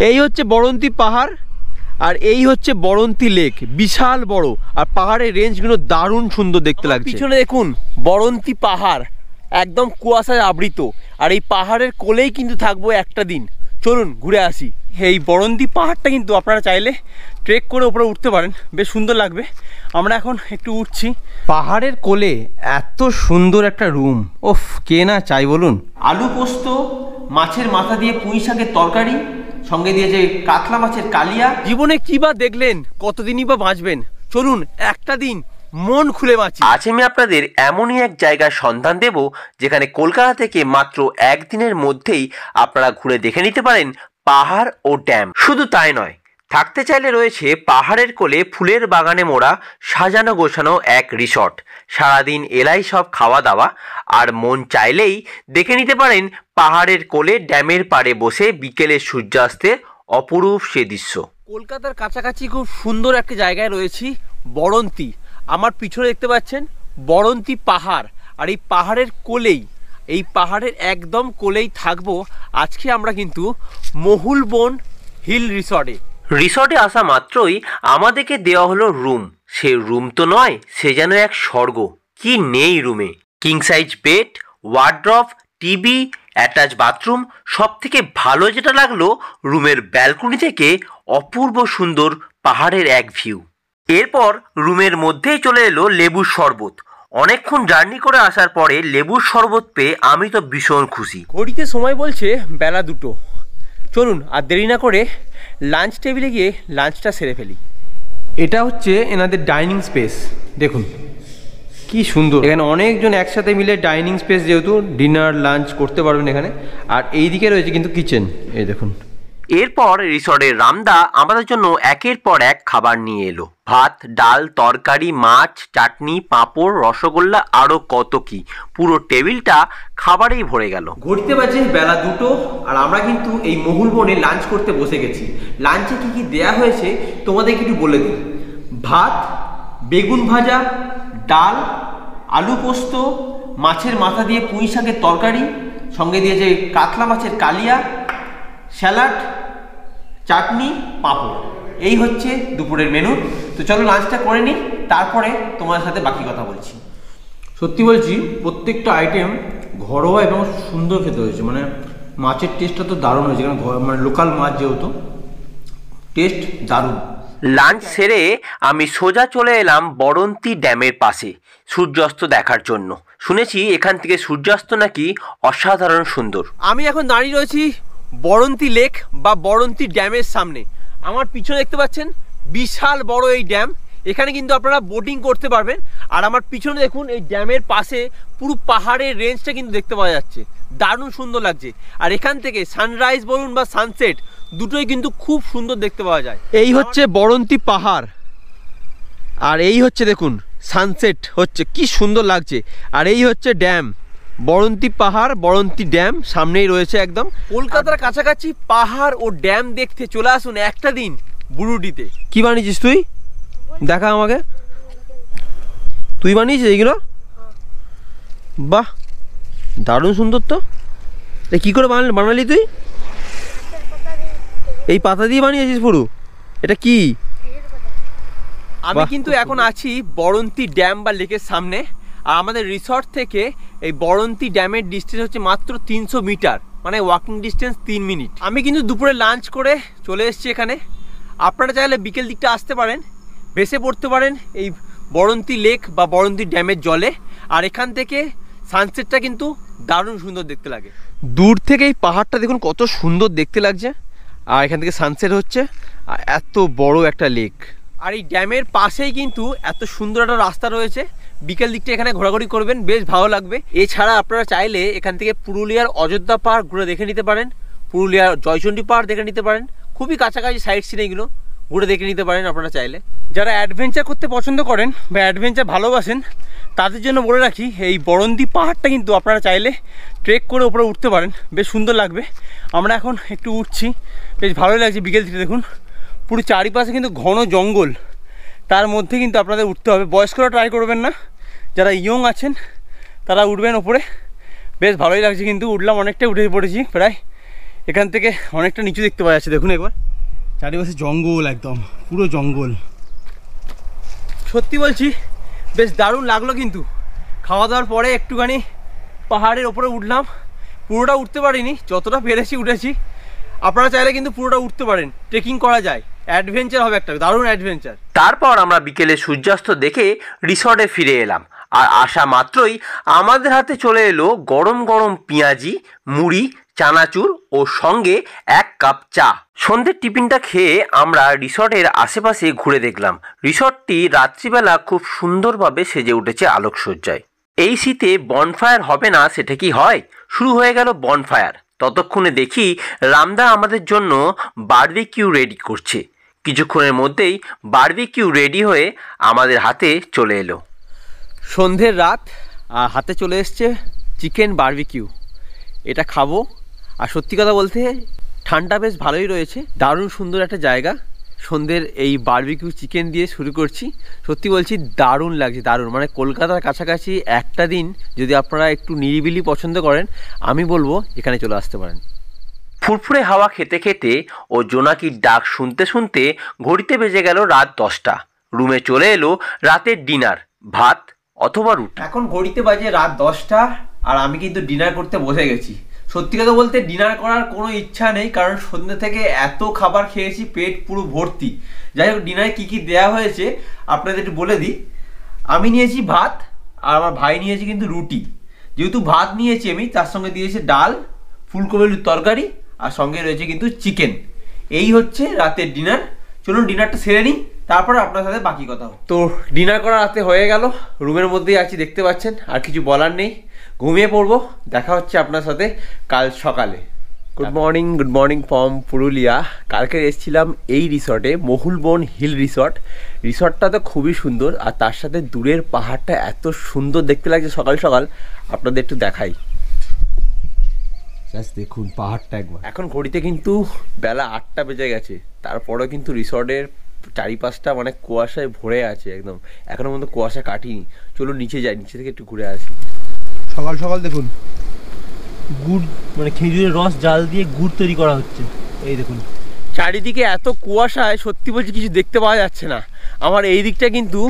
এই হচ্ছে বড়ন্তি পাহাড় আর এই হচ্ছে বড়ন্তি লেক, বিশাল বড়। আর পাহাড়ের রেঞ্জগুলো দারুণ সুন্দর দেখতে লাগছে। পিছনে দেখুন বড়ন্তি পাহাড় একদম কুয়াশায় আবৃত, আর এই পাহাড়ের কোলেই কিন্তু থাকবো একটা দিন। চলুন ঘুরে আসি। এই বড়ন্তি পাহাড়টা কিন্তু আপনারা চাইলে ট্রেক করে উপরে উঠতে পারেন, বেশ সুন্দর লাগবে। আমরা এখন একটু উঠছি। পাহাড়ের কোলে এত সুন্দর একটা রুম, ওফ কে না চাই বলুন। আলু পোস্ত, মাছের মাথা দিয়ে পুঁই শাকের তরকারি, সঙ্গে দিয়েছে কাতলা মাছের কালিয়া। জীবনে কি বা দেখলেন, কতদিনই বা বাঁচবেন, চলুন একটা দিন মন খুলে বাঁচি। আজ আমি আপনাদের এমনই এক জায়গার সন্ধান দেব যেখানে কলকাতা থেকে মাত্র একদিনের মধ্যেই আপনারা ঘুরে দেখে নিতে পারেন পাহাড় ও ড্যাম। শুধু তাই নয়, থাকতে চাইলে রয়েছে পাহাড়ের কোলে ফুলের বাগানে মোড়া সাজানো গোছানো এক রিসর্ট। সারাদিন এলাই সব খাওয়া দাওয়া, আর মন চাইলেই দেখে নিতে পারেন পাহাড়ের কোলে ড্যামের পাড়ে বসে বিকেলের সূর্যাস্তের অপরূপ সে দৃশ্য। কলকাতার কাছাকাছি খুব সুন্দর একটা জায়গায় রয়েছি, বড়ন্তি। আমার পিছনে দেখতে পাচ্ছেন বড়ন্তি পাহাড়, আর এই পাহাড়ের কোলেই, এই পাহাড়ের একদম কোলেই থাকবো আজকে আমরা কিন্তু মহুলবন হিল রিসর্টে আসা মাত্রই আমাদেরকে দেওয়া হলো রুম। সে রুম তো নয়, সে যেন এক স্বর্গ। কি নেই রুমে! King size bed, wardrobe, TV, attach bathroom. সব থেকে ভালো যেটা লাগলো, রুমের ব্যালকনি থেকে অপূর্ব সুন্দর পাহাড়ের এক ভিউ। এরপর রুমের মধ্যেই চলে এলো লেবুর শরবত। অনেকক্ষণ জার্নি করে আসার পরে লেবুর শরবত পেয়ে আমি তো ভীষণ খুশি। ঘড়িতে সময় বলছে বেলা 2। চলুন আর দেরি না করে লাঞ্চ টেবিলে গিয়ে লাঞ্চটা সেরে ফেলি। এটা হচ্ছে এনাদের ডাইনিং স্পেস, দেখুন কি সুন্দর। এখানে অনেকজন একসাথে মিলে ডাইনিং স্পেস, যেহেতু ডিনার লাঞ্চ করতে পারবেন এখানে। আর এই দিকে রয়েছে কিন্তু কিচেন, এই দেখুন। এরপর রিসর্টের রামদা আমাদের জন্য একের পর এক খাবার নিয়ে এলো। ভাত, ডাল, তরকারি, মাছ, চাটনি, পাঁপড়, রসগোল্লা, আরও কত কি। পুরো টেবিলটা খাবারেই ভরে গেল। ঘড়িতে বাজে বেলা 2, আর আমরা কিন্তু এই মহুলবনে লাঞ্চ করতে বসে গেছি। লাঞ্চে কি কি দেয়া হয়েছে তোমাদেরকে একটু বলে দিই। ভাত, বেগুন ভাজা, ডাল, আলু পোস্ত, মাছের মাথা দিয়ে পুঁই শাকের তরকারি, সঙ্গে দিয়েছে কাতলা মাছের কালিয়া, স্যালাড, চাটনি, পাঁপড়। এই হচ্ছে দুপুরের মেনু। তো চলো লাঞ্চটা করে নিই, তারপরে তোমার সাথে বাকি কথা বলছি। সত্যি বলছি, প্রত্যেকটা আইটেম ঘরোয়া এবং সুন্দর খেতে হয়েছে। মানে মাছের টেস্টটা তো দারুণ হয়েছে, কারণ মানে লোকাল মাছ যেহেতু, টেস্ট দারুণ। লাঞ্চ সেরে আমি সোজা চলে এলাম বড়ন্তি ড্যামের পাশে সূর্যাস্ত দেখার জন্য। শুনেছি এখান থেকে সূর্যাস্ত নাকি অসাধারণ সুন্দর। আমি এখন দাঁড়িয়ে রয়েছি বড়ন্তি লেক বা বড়ন্তি ড্যামের সামনে। আমার পিছনে দেখতে পাচ্ছেন বিশাল বড় এই ড্যাম। এখানে কিন্তু আপনারা বোটিং করতে পারবেন। আর আমার পিছনে দেখুন এই ড্যামের পাশে পুরো পাহাড়ের রেঞ্জটা কিন্তু দেখতে পাওয়া যাচ্ছে, দারুণ সুন্দর লাগছে। আর এখান থেকে সানরাইজ বলুন বা সানসেট, দুটোই কিন্তু খুব সুন্দর দেখতে পাওয়া যায়। এই হচ্ছে বড়ন্তি পাহাড়, আর এই হচ্ছে দেখুন সানসেট হচ্ছে, কি সুন্দর লাগছে। আর এই হচ্ছে ড্যাম, বড়ন্তি পাহাড়, বড়ন্তি ড্যাম সামনেই রয়েছে একদম। কলকাতার কাছাকাছি পাহাড় ও ড্যাম দেখতে চলে আসুন একটা দিন বুরুডিতে। কি বানিয়েছিস তুই? দেখা আমাকে। তুই বানিয়েছিস এইগুলো? বাহ, দারুণ সুন্দর তো। কি করে বানালি তুই? এই পাতা দিয়ে বানিয়েছিস পুরো? এটা কি? আমি কিন্তু এখন আছি বড়ন্তি ড্যাম বা লেকের সামনে। আর আমাদের রিসর্ট থেকে এই বড়ন্তি ড্যামের ডিস্টেন্স হচ্ছে মাত্র 300 মিটার, মানে ওয়াকিং ডিস্টেন্স 3 মিনিট। আমি কিন্তু দুপুরে লাঞ্চ করে চলে এসেছি এখানে। আপনারা চাইলে বিকেল দিকটা আসতে পারেন, ভেসে পড়তে পারেন এই বড়ন্তি লেক বা বড়ন্তি ড্যামের জলে। আর এখান থেকে সানসেটটা কিন্তু দারুণ সুন্দর দেখতে লাগে। দূর থেকে এই পাহাড়টা দেখুন কত সুন্দর দেখতে লাগছে, আর এখান থেকে সানসেট হচ্ছে। আর এত বড় একটা লেক, আর এই ড্যামের পাশেই কিন্তু এত সুন্দর একটা রাস্তা রয়েছে। বিকেল দিকটা এখানে ঘোরাঘুরি করবেন, বেশ ভালো লাগবে। এছাড়া আপনারা চাইলে এখান থেকে পুরুলিয়ার অযোধ্যা পাহাড় ঘুরে দেখে নিতে পারেন, পুরুলিয়ার জয়চণ্ডী পাহাড় দেখে নিতে পারেন। খুবই কাছাকাছি সাইট সিন, এগুলো ঘুরে দেখে নিতে পারেন আপনারা চাইলে। যারা অ্যাডভেঞ্চার করতে পছন্দ করেন বা অ্যাডভেঞ্চার ভালোবাসেন, তাদের জন্য বলে রাখি এই বড়ন্তি পাহাড়টা কিন্তু আপনারা চাইলে ট্রেক করে উপরে উঠতে পারেন, বেশ সুন্দর লাগবে। আমরা এখন একটু উঠছি, বেশ ভালোই লাগছে। বিকেল থেকে দেখুন পুরো চারিপাশে কিন্তু ঘন জঙ্গল, তার মধ্যে কিন্তু আপনাদের উঠতে হবে। বয়স্করা ট্রাই করবেন না, যারা ইয়ং আছেন তারা উঠবেন ওপরে, বেশ ভালোই লাগছে। কিন্তু উঠলাম, অনেকটাই উঠে পড়েছি, প্রায় এখান থেকে অনেকটা নিচু দেখতে পাওয়া যাচ্ছে, দেখুন একবার চারিপাশে জঙ্গল, একদম পুরো জঙ্গল। সত্যি বলছি বেশ দারুণ লাগলো, কিন্তু খাওয়া দাওয়ার পরে একটুখানি পাহাড়ের ওপরে উঠলাম। পুরোটা উঠতে পারিনি, যতটা পেরেছি উঠেছি। আপনারা চাইলে কিন্তু পুরোটা উঠতে পারেন, ট্রেকিং করা যায়, অ্যাডভেঞ্চার হবে, একটা দারুণ অ্যাডভেঞ্চার। তারপর আমরা বিকেলে সূর্যাস্ত দেখে রিসর্টে ফিরে এলাম। আর আসা মাত্রই আমাদের হাতে চলে এলো গরম গরম পেঁয়াজি, মুড়ি, চানাচুর ও সঙ্গে 1 কাপ চা। সন্ধ্যের টিফিনটা খেয়ে আমরা রিসর্টের আশেপাশে ঘুরে দেখলাম। রিসর্টটি রাত্রিবেলা খুব সুন্দরভাবে সেজে উঠেছে আলোকসজ্জায়। এই শীতে বনফায়ার হবে না সেটা কি হয়? শুরু হয়ে গেল বনফায়ার। ততক্ষণে দেখি রামদা আমাদের জন্য বারবিকিউ রেডি করছে। কিছুক্ষণের মধ্যেই বারবিকিউ রেডি হয়ে আমাদের হাতে চলে এলো। সন্ধ্যের রাত আর হাতে চলে এসছে চিকেন বারবিকিউ। এটা খাবো। আর সত্যি কথা বলতে ঠান্ডা বেশ ভালোই রয়েছে, দারুণ সুন্দর একটা জায়গা। সন্ধ্যের এই বারবিকিউ চিকেন দিয়ে শুরু করছি। সত্যি বলছি দারুণ লাগছে, দারুণ। মানে কলকাতার কাছাকাছি একটা দিন যদি আপনারা একটু নিরিবিলি পছন্দ করেন, আমি বলবো এখানে চলে আসতে পারেন। ফুরফুরে হাওয়া খেতে খেতে ও জোনাকির ডাক শুনতে শুনতে ঘড়িতে বেজে গেল রাত 10টা। রুমে চলে এলো রাতের ডিনার, ভাত অথবা রুটি। এখন ঘড়িতে বাজে রাত 10টা আর আমি কিন্তু ডিনার করতে বসে গেছি। সত্যি কথা বলতে ডিনার করার কোনো ইচ্ছা নেই, কারণ সন্ধ্যে থেকে এত খাবার খেয়েছি, পেট পুরো ভর্তি। যাই হোক, ডিনারে কী কী দেওয়া হয়েছে আপনাদের একটু বলে দিই। আমি নিয়েছি ভাত আর আমার ভাই নিয়েছি কিন্তু রুটি। যেহেতু ভাত নিয়েছি আমি, তার সঙ্গে দিয়েছি ডাল, ফুলকপির তরকারি আর সঙ্গে রয়েছে কিন্তু চিকেন। এই হচ্ছে রাতের ডিনার। চলুন ডিনারটা সেরে নিই, তারপরে আপনার সাথে বাকি কথা হবে। তো ডিনার করা রাতে হয়ে গেল, রুমের মধ্যেই আছি দেখতে পাচ্ছেন, আর কিছু বলার নেই, ঘুমিয়ে পড়বো। দেখা হচ্ছে আপনার সাথে কাল সকালে। Good morning from Purulia. কালকে এসেছিলাম এই রিসর্টে, মহুলবন হিল রিসর্ট। রিসর্টটা তো খুবই সুন্দর, আর তার সাথে দূরের পাহাড়টা এত সুন্দর দেখতে লাগছে। সকাল সকাল আপনাদের একটু দেখাই, দেখুন পাহাড়টা একবার। এখন ঘড়িতে কিন্তু বেলা 8টা বেজে গেছে, তারপরেও কিন্তু রিসর্টের চারিপাশটা মানে কুয়াশায় ভরে আছে একদম। এখনো পর্যন্ত কুয়াশা কাটিনি। চলো নিচে যাই, নিচে থেকে একটু ঘুরে আসি। সকাল সকাল দেখুন গুড়, মানে খেজুরের রস জাল দিয়ে গুড় তৈরি করা হচ্ছে। এই দেখুন চারিদিকে এত কুয়াশায় সত্যি বলছি কিছু দেখতে পাওয়া যাচ্ছে না। আমার এই দিকটা কিন্তু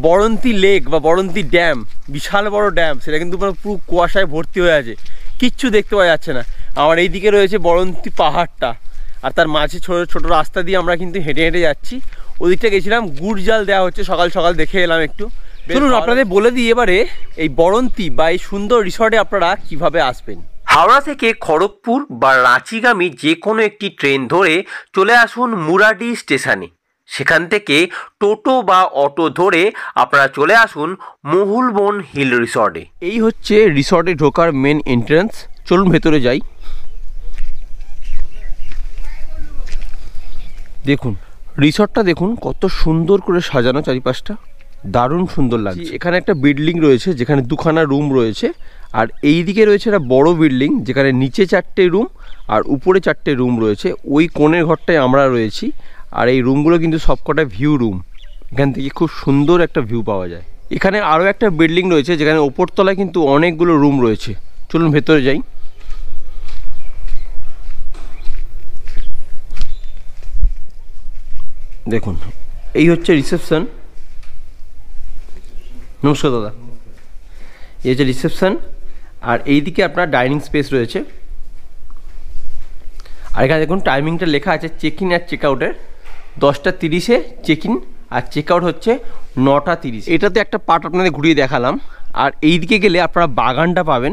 বরন্তী লেক বা বরন্তী ড্যাম, বিশাল বড় ড্যাম, সেটা কিন্তু পুরো কুয়াশায় ভর্তি হয়ে আছে, কিচ্ছু দেখতে পাওয়া যাচ্ছে না। আমার এই দিকে রয়েছে বরন্তী পাহাড়টা, আর তার মাঝে ছোট ছোট রাস্তা দিয়ে আমরা কিন্তু হেঁটে হেঁটে যাচ্ছি। ওদিকটা গেছিলাম, গুড় জাল দেওয়া হচ্ছে, সকাল সকাল দেখে এলাম একটু। চলুন আপনাদের বলে দিই এবারে এই বরন্তী বা এই সুন্দর রিসর্টে আপনারা কিভাবে আসবেন। হাওড়া থেকে খড়গপুর বা রাঁচিগামী যে কোনো একটি ট্রেন ধরে চলে আসুন মুরাডি স্টেশনে। সেখান থেকে টোটো বা অটো ধরে আপনারা চলে আসুন মহুলবন হিল রিসর্টে। এই হচ্ছে রিসর্টে ঢোকার মেন এন্ট্রান্স। চলুন ভেতরে যাই। দেখুন রিসর্টটা দেখুন কত সুন্দর করে সাজানো, চারিপাশটা দারুণ সুন্দর লাগছে। এখানে একটা বিল্ডিং রয়েছে যেখানে 2খানা রুম রয়েছে, আর এই দিকে রয়েছে একটা বড় বিল্ডিং যেখানে নিচে 4টে রুম আর উপরে 4টে রুম রয়েছে। ওই কোণের ঘরটায় আমরা রয়েছি। আর এই রুমগুলো কিন্তু সবকটা ভিউ রুম, এখান থেকে খুব সুন্দর একটা ভিউ পাওয়া যায়। এখানে আরও একটা বিল্ডিং রয়েছে যেখানে ওপরতলায় কিন্তু অনেকগুলো রুম রয়েছে। চলুন ভেতরে যাই। দেখুন এই হচ্ছে রিসেপশন। নমস্কার দাদা। এই হচ্ছে রিসেপশন, আর এইদিকে আপনার ডাইনিং স্পেস রয়েছে। আর এখানে দেখুন টাইমিংটা লেখা আছে চেক ইন আর চেক আউটের। 10টা 30-এ চেক ইন আর চেক আউট হচ্ছে 9টা 30। এটাতে একটা পার্ট আপনাদের ঘুরিয়ে দেখালাম। আর এই দিকে গেলে আপনারা বাগানটা পাবেন,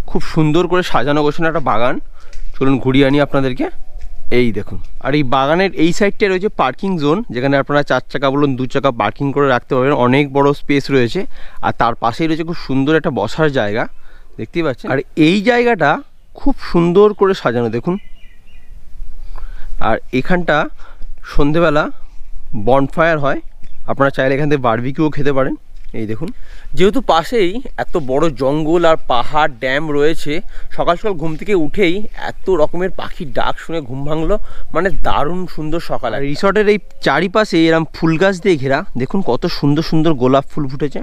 খুব সুন্দর করে সাজানো গোছানো একটা বাগান। চলুন ঘুরিয়ে আনি আপনাদেরকে। এই দেখুন, আর এই বাগানের এই সাইডটায় রয়েছে পার্কিং জোন, যেখানে আপনারা 4 চাকা বলুন 2 চাকা পার্কিং করে রাখতে পারবেন। অনেক বড় স্পেস রয়েছে, আর তার পাশেই রয়েছে খুব সুন্দর একটা বসার জায়গা, দেখতেই পাচ্ছেন। আর এই জায়গাটা খুব সুন্দর করে সাজানো দেখুন। আর এখানটা সন্ধেবেলা বনফায়ার হয়, আপনারা চাইলে এখান থেকে বারবিকিউও খেতে পারেন। এই দেখুন, যেহেতু পাশেই এত বড় জঙ্গল আর পাহাড় ড্যাম রয়েছে, সকাল সকাল ঘুম থেকে উঠেই এত রকমের পাখির ডাক শুনে ঘুম ভাঙলো, মানে দারুণ সুন্দর সকাল। আর রিসর্টের এই চারিপাশে এরকম ফুল গাছ দিয়ে ঘেরা, দেখুন কত সুন্দর সুন্দর গোলাপ ফুল ফুটেছে।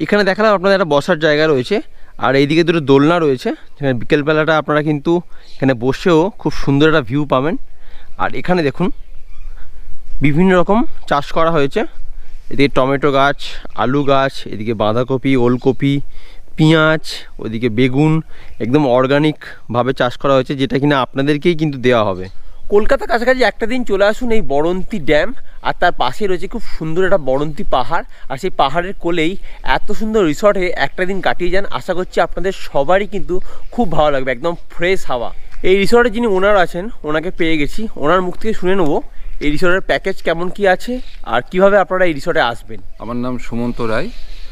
এখানে দেখালাম আপনাদের একটা বসার জায়গা রয়েছে, আর এইদিকে দুটো দোলনা রয়েছে, যেখানে বিকেলবেলাটা আপনারা কিন্তু এখানে বসেও খুব সুন্দর একটা ভিউ পাবেন। আর এখানে দেখুন বিভিন্ন রকম চাষ করা হয়েছে, এদিকে টমেটো গাছ, আলু গাছ, এদিকে বাঁধাকপি, ওলকপি, পেঁয়াজ, ওইদিকে বেগুন, একদম অর্গানিকভাবে চাষ করা হয়েছে, যেটা কিনা আপনাদেরকেই কিন্তু দেওয়া হবে। কলকাতা কাছাকাছি একটা দিন চলে আসুন এই বড়ন্তি ড্যাম, আর তার পাশে রয়েছে খুব সুন্দর একটা বড়ন্তি পাহাড়, আর সেই পাহাড়ের কোলেই এত সুন্দর রিসর্টে একটা দিন কাটিয়ে যান। আশা করছি আপনাদের সবারই কিন্তু খুব ভালো লাগবে, একদম ফ্রেশ হাওয়া। এই রিসর্টের যিনি ওনার আছেন, ওনাকে পেয়ে গেছি, ওনার মুখ থেকে শুনে নেবো এই রিসর্টের প্যাকেজ কেমন কি আছে আর কিভাবে আপনারা এই রিসর্টে আসবেন। আমার নাম সুমন্ত রায়।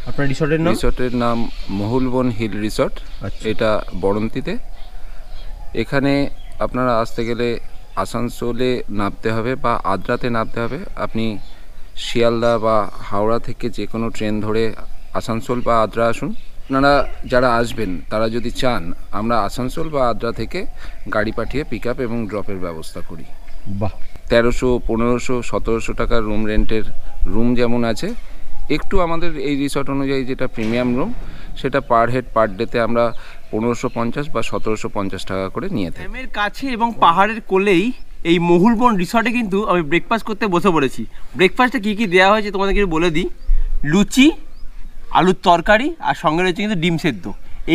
আপনার রিসর্টের নাম মহুলবন হিল রিসর্ট। আচ্ছা। এটা বড়ন্তিতে। এখানে আপনারা আসতে গেলে আসানসোলে নামতে হবে বা আদ্রাতে নামতে হবে। আপনি শিয়ালদা বা হাওড়া থেকে যে কোনো ট্রেন ধরে আসানসোল বা আদ্রা আসুন। আপনারা যারা আসবেন তারা যদি চান, আমরা আসানসোল বা আদ্রা থেকে গাড়ি পাঠিয়ে পিক আপ এবং ড্রপের ব্যবস্থা করি। বাহ। 1300, 1500, 1700 টাকার রুম রেন্টের রুম যেমন আছে, একটু আমাদের এই রিসর্ট অনুযায়ী যেটা প্রিমিয়াম রুম, সেটা পার হেড পার ডেতে আমরা 1550 বা 1750 টাকা করে নিয়ে থাকি। ড্যামের কাছে এবং পাহাড়ের কোলেই এই মহুলবন রিসর্টে কিন্তু আমি ব্রেকফাস্ট করতে বসে পড়েছি। ব্রেকফাস্টে কী কী দেওয়া হয়েছে তোমাদেরকে বলে দিই। লুচি, আলুর তরকারি, আর সঙ্গে রয়েছে কিন্তু ডিম সেদ্ধ।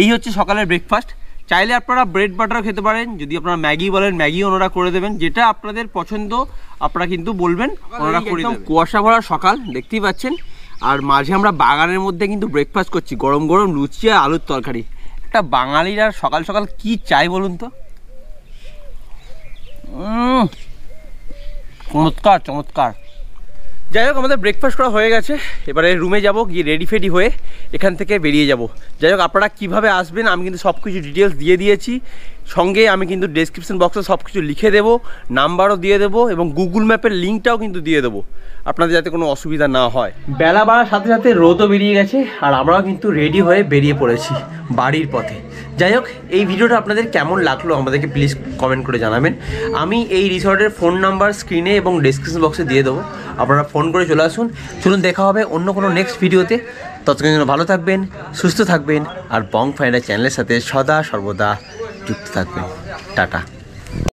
এই হচ্ছে সকালের ব্রেকফাস্ট। চাইলে আপনারা ব্রেড বাটারও খেতে পারেন, যদি আপনারা ম্যাগি বলেন ম্যাগি ওনারা করে দেবেন, যেটা আপনাদের পছন্দ আপনারা কিন্তু বলবেন, ওনারা করে দেবেন। কুয়াশা ভরা সকাল দেখতেই পাচ্ছেন, আর মাঝে আমরা বাগানের মধ্যে কিন্তু ব্রেকফাস্ট করছি, গরম গরম লুচি আর আলুর তরকারি। একটা বাঙালিরা সকাল সকাল কি চাই বলুন তো। চমৎকার চমৎকার। যাই হোক, আমাদের ব্রেকফাস্ট করা হয়ে গেছে, এবারে রুমে যাব, গিয়ে রেডি ফেডি হয়ে এখান থেকে বেরিয়ে যাব। যাই হোক, আপনারা কীভাবে আসবেন আমি কিন্তু সব কিছু ডিটেলস দিয়ে দিয়েছি, সঙ্গে আমি কিন্তু ডেসক্রিপশন বক্সে সব কিছু লিখে দেবো, নাম্বারও দিয়ে দেবো এবং গুগল ম্যাপের লিঙ্কটাও কিন্তু দিয়ে দেবো, আপনাদের যাতে কোনো অসুবিধা না হয়। বেলা বাড়ার সাথে সাথে রোদও বেরিয়ে গেছে, আর আমরাও কিন্তু রেডি হয়ে বেরিয়ে পড়েছি বাড়ির পথে। যাই হোক, এই ভিডিওটা আপনাদের কেমন লাগলো আমাদেরকে প্লিজ কমেন্ট করে জানাবেন। আমি এই রিসর্টের ফোন নাম্বার স্ক্রিনে এবং ডেসক্রিপশন বক্সে দিয়ে দেবো, আপনারা ফোন করে চলে আসুন। চলুন দেখা হবে অন্য কোনো নেক্সট ভিডিওতে। ততক্ষণ জন্য ভালো থাকবেন, সুস্থ থাকবেন, আর বং ফাইন্ডার চ্যানেলের সাথে সদা সর্বদা যুক্ত থাকবেন। টাটা।